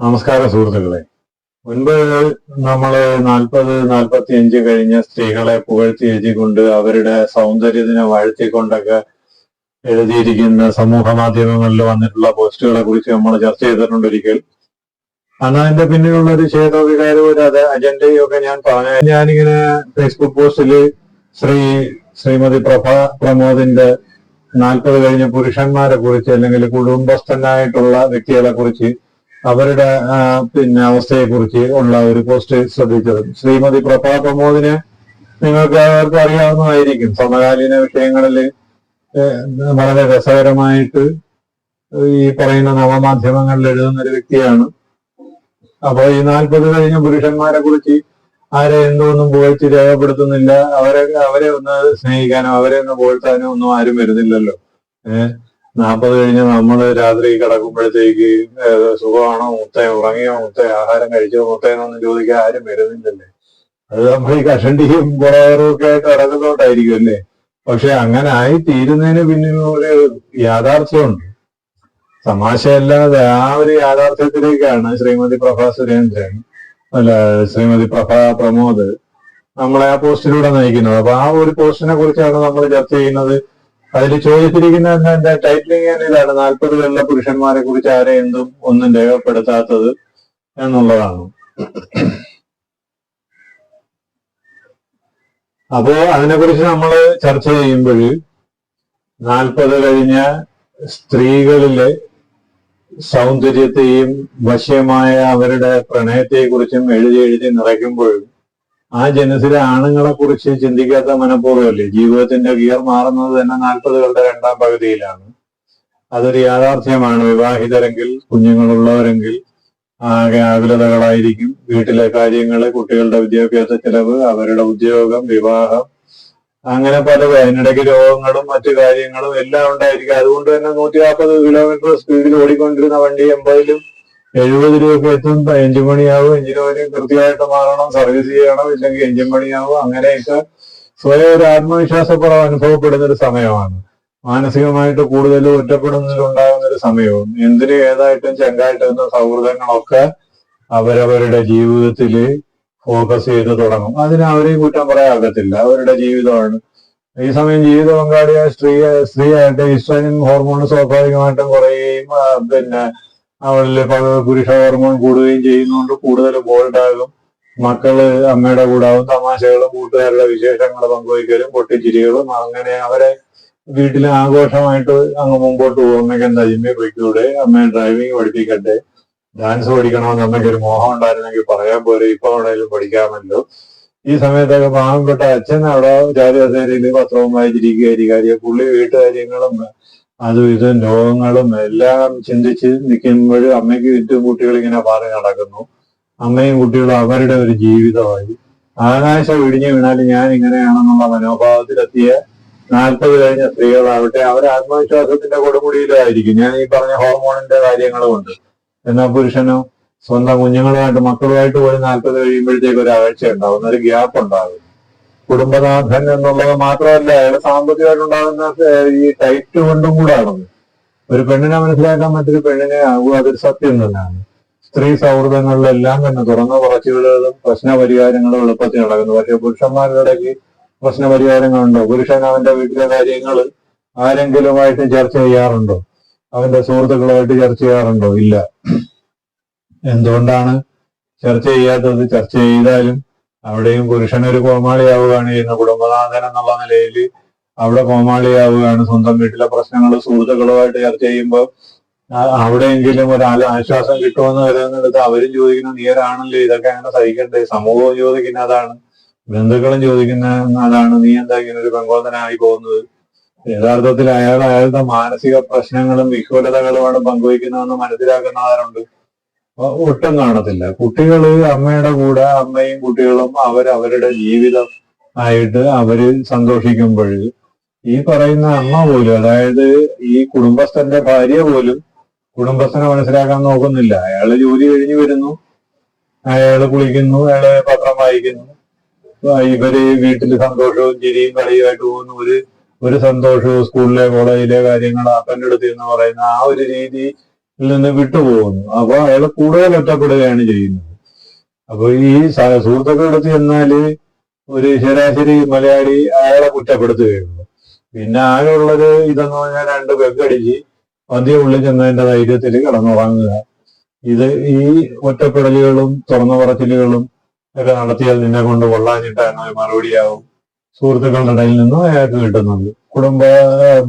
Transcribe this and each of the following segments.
നമസ്കാരം സുഹൃത്തുക്കളെ. മുൻപ് നമ്മള് 40-45 കഴിഞ്ഞ സ്ത്രീകളെ പുകഴ്ത്തി എഴുതിക്കൊണ്ട് അവരുടെ സൗന്ദര്യത്തിനെ വാഴ്ത്തിക്കൊണ്ടൊക്കെ എഴുതിയിരിക്കുന്ന സമൂഹ മാധ്യമങ്ങളിൽ വന്നിട്ടുള്ള പോസ്റ്റുകളെ കുറിച്ച് നമ്മൾ ചർച്ച ചെയ്തിട്ടുണ്ട് ഒരിക്കൽ. അന്ന് അതിന്റെ പിന്നിലുള്ള ഒരു ഛേദവികാരവും ഒരു അജണ്ടയും ഒക്കെ ഞാൻ പറഞ്ഞു. ഞാനിങ്ങനെ ഫേസ്ബുക്ക് പോസ്റ്റില് ശ്രീമതി പ്രമോദിന്റെ 40 കഴിഞ്ഞ പുരുഷന്മാരെ കുറിച്ച് അല്ലെങ്കിൽ കുടുംബസ്ഥനായിട്ടുള്ള വ്യക്തികളെ കുറിച്ച് അവരുടെ അവസ്ഥയെ കുറിച്ച് ഉള്ള ഒരു പോസ്റ്റ് ശ്രദ്ധിച്ചത്. ശ്രീമതി പ്രമോദിനെ നിങ്ങൾക്ക് എല്ലാവർക്കും അറിയാവുന്നതായിരിക്കും. സമകാലീന വിഷയങ്ങളിൽ വളരെ രസകരമായിട്ട് ഈ പറയുന്ന നവമാധ്യമങ്ങളിൽ എഴുതുന്ന ഒരു വ്യക്തിയാണ്. അപ്പോൾ ഈ 40 കഴിഞ്ഞ പുരുഷന്മാരെ കുറിച്ച് ആരെ എന്തൊന്നും പുകഴ്ത്തി രേഖപ്പെടുത്തുന്നില്ല. അവരെ ഒന്ന് സ്നേഹിക്കാനോ അവരെ ഒന്ന് പുകഴ്ത്താനോ ഒന്നും ആരും വരുന്നില്ലല്ലോ. 40 കഴിഞ്ഞ് നമ്മള് രാത്രി കിടക്കുമ്പോഴത്തേക്ക് സുഖമാണോ മുത്തേ, ഉറങ്ങിയോ മുത്തേ, ആഹാരം കഴിച്ചോ മുത്തേന്നൊന്നും ചോദിക്കാൻ ആരും വരുന്നില്ലല്ലേ. അത് നമ്മൾ ഈ കഷണ്ടിയും കുറവറും ഒക്കെ ആയിട്ട് കിടക്കുന്നോണ്ടായിരിക്കും അല്ലേ. പക്ഷെ അങ്ങനെ ആയി തീരുന്നതിന് പിന്നിൽ ഒരു യാഥാർത്ഥ്യമുണ്ട്. തമാശയല്ലാതെ ആ ഒരു യാഥാർത്ഥ്യത്തിലേക്കാണ് ശ്രീമതി ശ്രീമതി പ്രമോദ് നമ്മളെ ആ പോസ്റ്റിലൂടെ നയിക്കുന്നത്. അപ്പൊ ആ ഒരു പോസ്റ്റിനെ കുറിച്ചാണ് നമ്മൾ ചർച്ച ചെയ്യുന്നത്. അതിൽ ചോദിച്ചിരിക്കുന്ന എന്റെ ടൈറ്റിലിംഗ് ഇതാണ്: 40 വെള്ള പുരുഷന്മാരെ കുറിച്ച് ആരെ എന്തും ഒന്നും രേഖപ്പെടുത്താത്തത് എന്നുള്ളതാണ്. അപ്പോ അതിനെക്കുറിച്ച് നമ്മൾ ചർച്ച ചെയ്യുമ്പോൾ 40 കഴിഞ്ഞ സ്ത്രീകളിലെ സൗന്ദര്യത്തെയും വശ്യമായ അവരുടെ പ്രണയത്തെക്കുറിച്ചും എഴുതി നിറയ്ക്കുമ്പോഴും ആ ജനസിലെ ആണുങ്ങളെ കുറിച്ച് ചിന്തിക്കാത്ത മനഃപൂർവ്വമല്ലേ. ജീവിതത്തിന്റെ ഗിയർ മാറുന്നത് തന്നെ 40കളുടെ രണ്ടാം പകുതിയിലാണ്. അതൊരു യാഥാർത്ഥ്യമാണ്. വിവാഹിതരെങ്കിൽ, കുഞ്ഞുങ്ങളുള്ളവരെങ്കിൽ ആകെ ആകുലതകളായിരിക്കും. വീട്ടിലെ കാര്യങ്ങള്, കുട്ടികളുടെ വിദ്യാഭ്യാസ ചെലവ്, അവരുടെ ഉദ്യോഗം, വിവാഹം, അങ്ങനെ പലതും. അതിനിടയ്ക്ക് രോഗങ്ങളും മറ്റു കാര്യങ്ങളും എല്ലാം ഉണ്ടായിരിക്കും. അതുകൊണ്ട് തന്നെ 140 കിലോമീറ്റർ സ്പീഡിൽ ഓടിക്കൊണ്ടിരുന്ന വണ്ടി 80-ലും 70 രൂപയ്ക്ക് എത്തും. എഞ്ചിൻ പണിയാവും, എഞ്ചിന് കൃത്യമായിട്ട് മാറണം, സർവീസ് ചെയ്യണം, ഇല്ലെങ്കിൽ എഞ്ചിൻ പണിയാവും. അങ്ങനെയൊക്കെ സ്വയം ഒരു ആത്മവിശ്വാസക്കുറവ് അനുഭവപ്പെടുന്ന ഒരു സമയമാണ്. മാനസികമായിട്ട് കൂടുതൽ ഒറ്റപ്പെടുന്നതിലുണ്ടാകുന്ന ഒരു സമയവും. എന്തിനും ഏതായിട്ടും ചെങ്കായിട്ടുന്ന സൗഹൃദങ്ങളൊക്കെ അവരവരുടെ ജീവിതത്തില് ഫോക്കസ് ചെയ്ത് തുടങ്ങും. അതിന് അവരെയും കുറ്റം പറയാകത്തില്ല, അവരുടെ ജീവിതമാണ്. ഈ സമയം ജീവിത പങ്കാളിയായ സ്ത്രീയായിട്ട് ഈസ്ട്രജൻ ഹോർമോൺ സ്വാഭാവികമായിട്ടും കുറയുകയും അവളിൽ പുരുഷ ഹോർമോൺ കൂടുകയും ചെയ്യുന്നതുകൊണ്ട് കൂടുതൽ ബോൾഡാകും. മക്കള് അമ്മയുടെ കൂടാവും. തമാശകളും കൂട്ടുകാരുടെ വിശേഷങ്ങൾ പങ്കുവയ്ക്കലും പൊട്ടിച്ചിരികളും. അങ്ങനെ അവരെ വീട്ടിലെ ആഘോഷമായിട്ട് അങ്ങ് മുമ്പോട്ട് പോകും. അമ്മയ്ക്ക് എന്താ ജിമ്മി പോയിക്കൂടെ, അമ്മയെ ഡ്രൈവിംഗ് പഠിപ്പിക്കട്ടെ, ഡാൻസ് പഠിക്കണമെന്ന് അമ്മയ്ക്ക് ഒരു മോഹം ഉണ്ടായിരുന്നെങ്കിൽ പറയാൻ പോരെ, ഇപ്പൊ വേണേലും പഠിക്കാമല്ലോ. ഈ സമയത്തൊക്കെ പാവപ്പെട്ട അച്ഛൻ അവിടെ ജാതികസേരയിൽ പത്രവും വായിച്ചിരിക്കുകയായിരിക്കും. പുള്ളി വീട്ടുകാര്യങ്ങളും അതും ഇതും രോഗങ്ങളും എല്ലാം ചിന്തിച്ച് നിൽക്കുമ്പോഴും അമ്മയ്ക്ക് ചുറ്റും കുട്ടികൾ ഇങ്ങനെ പാറി നടക്കുന്നു. അമ്മയും കുട്ടികളും അവരുടെ ഒരു ജീവിതമായി. ആകാശം ഇടിഞ്ഞു വീണാലും ഞാൻ ഇങ്ങനെയാണെന്നുള്ള മനോഭാവത്തിലെത്തിയ 40 കഴിഞ്ഞ സ്ത്രീകളാവട്ടെ അവർ ആത്മവിശ്വാസത്തിന്റെ കൊടുമുടിയിലായിരിക്കും. ഞാൻ ഈ പറഞ്ഞ ഹോർമോണിന്റെ കാര്യങ്ങളുമുണ്ട്. എന്നാൽ പുരുഷനോ സ്വന്തം കുഞ്ഞുങ്ങളുമായിട്ട് മക്കളുമായിട്ട് പോയി 40 കഴിയുമ്പോഴത്തേക്ക് ഒരു അകൽച്ച ഉണ്ടാകും, ഒരു ഗ്യാപ്പ് ഉണ്ടാകും. കുടുംബനാഥൻ എന്നുള്ളത് മാത്രമല്ല, അയാൾ സാമ്പത്തികമായിട്ടുണ്ടാകുന്ന ഈ ടൈറ്റ് കൊണ്ടും കൂടാണെന്ന് ഒരു പെണ്ണിനെ മനസ്സിലാക്കാൻ മറ്റൊരു പെണ്ണിനെ ആകും. അതൊരു സത്യം തന്നെയാണ്. സ്ത്രീ സൗഹൃദങ്ങളിലെല്ലാം തന്നെ തുറന്ന കുറച്ചുകളും പ്രശ്നപരിഹാരങ്ങളും എളുപ്പത്തിൽ നടക്കുന്നു. പക്ഷെ പുരുഷന്മാരുടെ ഇടയ്ക്ക് പ്രശ്നപരിഹാരങ്ങളുണ്ടോ? പുരുഷൻ അവന്റെ വീട്ടിലെ കാര്യങ്ങൾ ആരെങ്കിലുമായിട്ട് ചർച്ച ചെയ്യാറുണ്ടോ? അവന്റെ സുഹൃത്തുക്കളുമായിട്ട് ചർച്ച ചെയ്യാറുണ്ടോ? ഇല്ല. എന്തുകൊണ്ടാണ് ചർച്ച ചെയ്യാത്തത്? ചർച്ച ചെയ്താലും അവിടെയും പുരുഷനൊരു കോമാളിയാവുകയാണ് ചെയ്യുന്നത്. കുടുംബനാഥൻ എന്നുള്ള നിലയിൽ അവിടെ കോമാളിയാവുകയാണ്. സ്വന്തം വീട്ടിലെ പ്രശ്നങ്ങൾ സുഹൃത്തുക്കളുമായിട്ട് ചർച്ച ചെയ്യുമ്പോൾ അവിടെയെങ്കിലും ഒരു ആശ്വാസം കിട്ടുമെന്ന് കരുതുന്നിടത്ത് അവരും ചോദിക്കുന്ന നീരാണല്ലോ ഇതൊക്കെ അങ്ങനെ സഹിക്കണ്ടേ. സമൂഹവും ചോദിക്കുന്ന അതാണ്, ബന്ധുക്കളും ചോദിക്കുന്ന അതാണ്. നീ എന്താ ഇങ്ങനെ ഒരു പെങ്കോന്തനായി പോകുന്നത്? യഥാർത്ഥത്തിൽ അയാളുടെ മാനസിക പ്രശ്നങ്ങളും വിഹ്വലതകളുമാണ് പങ്കുവയ്ക്കുന്നതെന്ന് മനസ്സിലാക്കുന്നവരുണ്ട്. ഒട്ടും കാണത്തില്ല. കുട്ടികള് അമ്മയുടെ കൂടെ, അമ്മയും കുട്ടികളും അവരവരുടെ ജീവിതം ആയിട്ട് അവര് സന്തോഷിക്കുമ്പോൾ ഈ പറയുന്ന അമ്മ പോലും, അതായത് ഈ കുടുംബസ്ഥന്റെ ഭാര്യ പോലും കുടുംബസ്ഥനെ മനസ്സിലാക്കാൻ നോക്കുന്നില്ല. അയാള് ജോലി കഴിഞ്ഞ് വരുന്നു, അയാള് കുളിക്കുന്നു, അയാള് പത്രം വായിക്കുന്നു, ഇവര് വീട്ടില് സന്തോഷവും ചിരിയും കളിയുമായിട്ട് പോകുന്നു. ഒരു സന്തോഷവും സ്കൂളിലെ കോളേജിലെ കാര്യങ്ങൾ അപ്പൻ്റെ അടുത്ത് എന്ന് പറയുന്ന ആ ഒരു രീതി നിന്ന് വിട്ടുപോകുന്നു. അപ്പൊ അയാൾ കൂടുതൽ ഒറ്റപ്പെടുകയാണ് ചെയ്യുന്നത്. അപ്പൊ ഈ സുഹൃത്തുക്കളുടെ അടുത്ത് ചെന്നാല് ഒരു ശരാശരി മലയാളി അയാളെ കുറ്റപ്പെടുത്തുകയുള്ളൂ. പിന്നെ ആകെയുള്ളത് ഇതെന്ന് പറഞ്ഞാൽ 2 പെഗ്ഗടിച്ച് പതിയെ ഉള്ളിൽ ചെന്നതിന്റെ ധൈര്യത്തിൽ കിടന്നുറങ്ങുക. ഇത് ഈ ഒറ്റപ്പെടലുകളും തുറന്നു പറച്ചിലുകളും ഒക്കെ നടത്തിയാൽ നിന്നെ കൊണ്ട് കൊള്ളാഞ്ഞിട്ട് എന്നൊരു മറുപടിയാവും സുഹൃത്തുക്കളുടെ ഇടയിൽ നിന്നും അയാൾക്ക് കിട്ടുന്നത്, കുടുംബ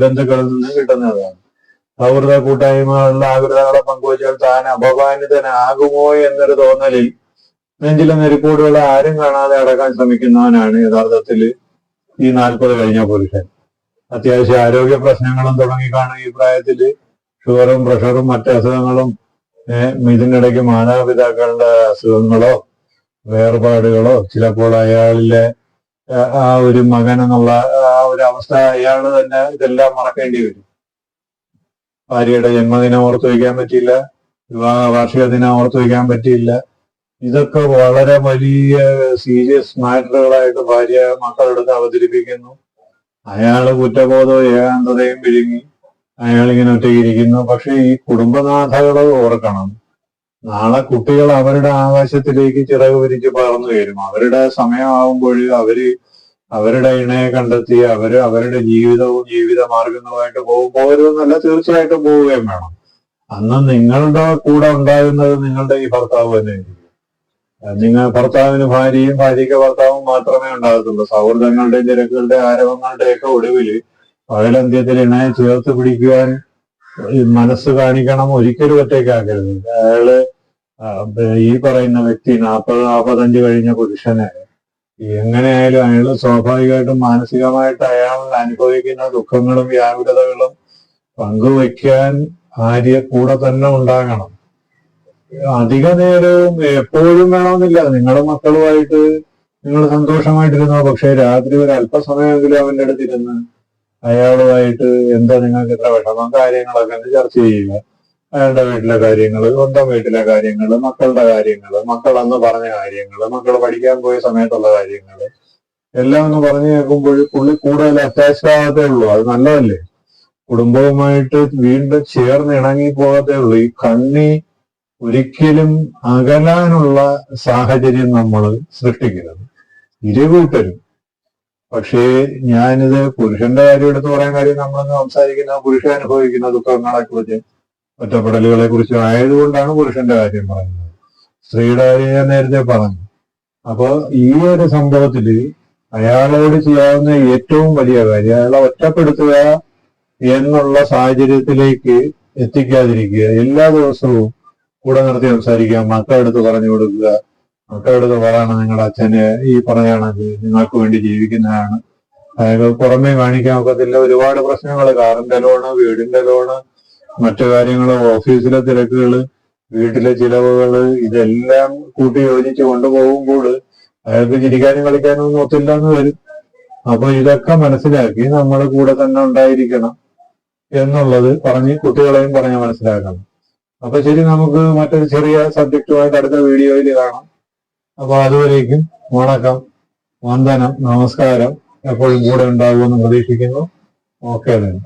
ബന്ധുക്കളിൽ നിന്നും കിട്ടുന്നതാണ്. സൗഹൃദ കൂട്ടായ്മകളിലെ ആഗ്രഹങ്ങളെ പങ്കുവച്ചാൽ താൻ അപമാനിതനാകുമോ എന്നൊരു തോന്നലിൽ നെഞ്ചിലെ നെരിപ്പോടുകൾ ആരും കാണാതെ അടക്കാൻ ശ്രമിക്കുന്നവനാണ് യഥാർത്ഥത്തിൽ ഈ 40 കഴിഞ്ഞ പുരുഷൻ. അത്യാവശ്യം ആരോഗ്യ പ്രശ്നങ്ങളും തുടങ്ങിക്കാണും ഈ പ്രായത്തില്. ഷുഗറും പ്രഷറും മറ്റ് അസുഖങ്ങളും, ഇതിനിടയ്ക്ക് മാതാപിതാക്കളുടെ അസുഖങ്ങളോ വേർപാടുകളോ, ചിലപ്പോൾ അയാളിലെ ആ ഒരു മകൻ എന്നുള്ള ആ ഒരു അവസ്ഥ അയാൾ തന്നെ ഇതെല്ലാം മറക്കേണ്ടി വരും. ഭാര്യയുടെ ജന്മദിനം ഓർത്തു വയ്ക്കാൻ പറ്റിയില്ല, വിവാഹ വാർഷിക ദിനം ഓർത്തു വയ്ക്കാൻ പറ്റിയില്ല. ഇതൊക്കെ വളരെ വലിയ സീരിയസ് മാറ്ററുകളായിട്ട് ഭാര്യ മക്കളെടുത്ത് അവതരിപ്പിക്കുന്നു. അയാള് കുറ്റബോധവും ഏകാന്തതയും വിഴുങ്ങി അയാളിങ്ങനെ ഒറ്റയിരിക്കുന്നു. പക്ഷെ ഈ കുടുംബനാഥകളെ ഓർക്കണം, നാളെ കുട്ടികൾ അവരുടെ ആകാശത്തിലേക്ക് ചിറക് വിരിച്ച് പറന്നു വരും. അവരുടെ സമയമാകുമ്പോൾ അവരുടെ ഇണയെ കണ്ടെത്തി അവരുടെ ജീവിതവും ജീവിത മാർഗങ്ങളുമായിട്ട് പോരുമെന്നല്ല, തീർച്ചയായിട്ടും പോവുകയും വേണം. അന്ന് നിങ്ങളുടെ കൂടെ ഉണ്ടാകുന്നത് നിങ്ങളുടെ ഈ ഭർത്താവ് തന്നെയായിരിക്കും. ഭർത്താവിന് ഭാര്യയും ഭാര്യയ്ക്ക് ഭർത്താവും മാത്രമേ ഉണ്ടാകത്തുള്ളൂ. സൗഹൃദങ്ങളുടെയും തിരക്കുകളുടെ ആരവങ്ങളുടെയൊക്കെ ഒടുവില് പകലന്ത്യത്തിൽ ഇണയെ ചേർത്ത് പിടിക്കുവാൻ മനസ്സ് കാണിക്കണം. ഒരിക്കലും ഒറ്റയ്ക്കാക്കരുത്. അയാള് ഈ പറയുന്ന വ്യക്തി 40-45 കഴിഞ്ഞ പുരുഷനെ എങ്ങനെയായാലും അയാള് സ്വാഭാവികമായിട്ടും മാനസികമായിട്ട് അയാൾ അനുഭവിക്കുന്ന ദുഃഖങ്ങളും വ്യാകുലതകളും പങ്കുവയ്ക്കാൻ ഭാര്യ കൂടെ തന്നെ ഉണ്ടാകണം. അധിക നേരവും എപ്പോഴും വേണമെന്നില്ല. നിങ്ങളുടെ മക്കളുമായിട്ട് നിങ്ങൾ സന്തോഷമായിട്ടിരുന്നോ, പക്ഷെ രാത്രി ഒരു അല്പസമയമെങ്കിലും അവന്റെ അടുത്തിരുന്ന് അയാളുമായിട്ട് എന്താ നിങ്ങൾക്ക് ഇത്ര വിഷമം, കാര്യങ്ങളൊക്കെ ചർച്ച ചെയ്യുക. അയാളുടെ വീട്ടിലെ കാര്യങ്ങൾ, സ്വന്തം വീട്ടിലെ കാര്യങ്ങൾ, മക്കളുടെ കാര്യങ്ങൾ, മക്കൾ അന്ന് പറഞ്ഞ കാര്യങ്ങൾ, മക്കൾ പഠിക്കാൻ പോയ സമയത്തുള്ള കാര്യങ്ങൾ എല്ലാം ഒന്ന് പറഞ്ഞു കേൾക്കുമ്പോൾ പുള്ളി കൂടുതൽ അറ്റാച്ച്ഡ് ആകത്തേ ഉള്ളൂ. അത് നല്ലതല്ലേ? കുടുംബവുമായിട്ട് വീണ്ടും ചേർന്ന് ഇണങ്ങി പോകത്തേ ഉള്ളൂ. ഈ ഒരിക്കലും അകലാനുള്ള സാഹചര്യം നമ്മൾ സൃഷ്ടിക്കരുത്, ഇരുകൂട്ടരും. പക്ഷേ ഞാനിത് പുരുഷന്റെ കാര്യം എടുത്ത് പറയാൻ കാര്യം, നമ്മളൊന്ന് സംസാരിക്കുന്ന പുരുഷൻ അനുഭവിക്കുന്ന ദുഃഖങ്ങളെ കുറിച്ച്, ഒറ്റപ്പെടലുകളെ കുറിച്ച് ആയതുകൊണ്ടാണ് പുരുഷന്റെ കാര്യം പറയുന്നത്. സ്ത്രീയുടെ കാര്യം ഞാൻ നേരത്തെ പറഞ്ഞു. അപ്പൊ ഈ ഒരു സംഭവത്തില് അയാളോട് ചെയ്യാവുന്ന ഏറ്റവും വലിയ കാര്യം അയാളെ ഒറ്റപ്പെടുത്തുക എന്നുള്ള സാഹചര്യത്തിലേക്ക് എത്തിക്കാതിരിക്കുക. എല്ലാ ദിവസവും കൂടെ നിർത്തി സംസാരിക്കുക, മക്കളെടുത്ത് പറഞ്ഞു കൊടുക്കുക. മക്കളെടുത്ത് പറയണം, നിങ്ങളുടെ അച്ഛന് ഈ പറഞ്ഞാണെങ്കിൽ നിങ്ങൾക്ക് വേണ്ടി ജീവിക്കുന്നതാണ്. അയാൾക്ക് പുറമേ കാണിക്കാൻ ഒക്കത്തില്ല. ഒരുപാട് പ്രശ്നങ്ങൾ, കാറിന്റെ ലോണ്, വീടിന്റെ ലോണ്, മറ്റു കാര്യങ്ങള്, ഓഫീസിലെ തിരക്കുകള്, വീട്ടിലെ ചിലവുകള്, ഇതെല്ലാം കൂട്ടി യോജിച്ച് കൊണ്ടുപോകുമ്പോൾ അയാൾക്ക് ചിരിക്കാനും കളിക്കാനും ഒന്നും ഒത്തില്ലാന്ന് വരും. അപ്പൊ ഇതൊക്കെ മനസ്സിലാക്കി നമ്മൾ കൂടെ തന്നെ ഉണ്ടായിരിക്കണം എന്നുള്ളത് പറഞ്ഞ് കുട്ടികളെയും പറഞ്ഞ് മനസ്സിലാക്കണം. അപ്പൊ ശരി, നമുക്ക് മറ്റൊരു ചെറിയ സബ്ജക്റ്റുമായിട്ട് അടുത്ത വീഡിയോയിൽ കാണാം. അപ്പൊ അതുവരേക്കും വണക്കം, വന്ദനം, നമസ്കാരം. എപ്പോഴും കൂടെ ഉണ്ടാകുമെന്ന് പ്രതീക്ഷിക്കുന്നു. ഓക്കെ തന്നെ.